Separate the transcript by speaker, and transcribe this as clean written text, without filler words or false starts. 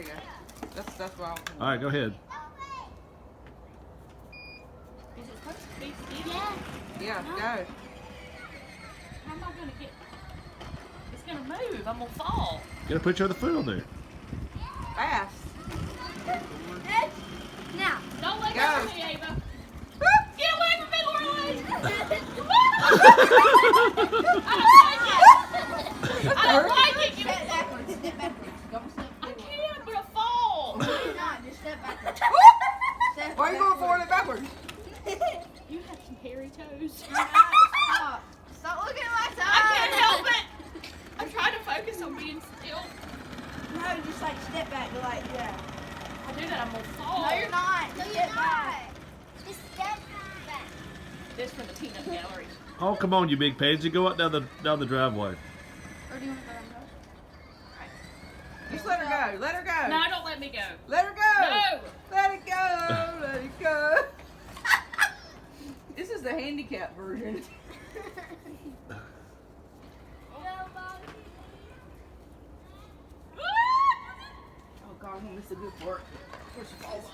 Speaker 1: There you go. That's wrong.
Speaker 2: All right, go ahead.
Speaker 3: Is it supposed to be steady?
Speaker 1: Yeah, go.
Speaker 3: How am I gonna get? It's gonna move. I'm gonna fall.
Speaker 2: You gotta put your other foot on there.
Speaker 1: Fast.
Speaker 4: Now.
Speaker 3: Don't let
Speaker 1: Go.
Speaker 3: go of me, Ava. Get away from me, Lorelai. I don't like it.
Speaker 4: Step backwards. Step backwards. Don't step
Speaker 3: I
Speaker 4: forward.
Speaker 3: can't. I'm gonna fall.
Speaker 4: No, you're not. Just step backwards. Step
Speaker 1: Why are you going forward and backwards?
Speaker 3: You have some hairy toes.
Speaker 4: Stop. Stop looking at my toes.
Speaker 3: I can't help it. I'm trying to focus on being still.
Speaker 4: No, just like step back. Like, yeah.
Speaker 3: I do that, I'm gonna fall.
Speaker 4: No, you're not.
Speaker 5: No,
Speaker 4: Just
Speaker 5: you're
Speaker 4: step back.
Speaker 5: not. Just step back.
Speaker 3: This for the peanut gallery.
Speaker 2: Oh, come on, you big pansy. Go up down the driveway.
Speaker 4: Or do you want to go on
Speaker 1: Just let her go. Let her go.
Speaker 3: No, don't let me go.
Speaker 1: Let her go.
Speaker 3: No.
Speaker 1: Let it go. Let it go. This is the handicap version. Oh God, I'm gonna miss a good part. Where's she falls?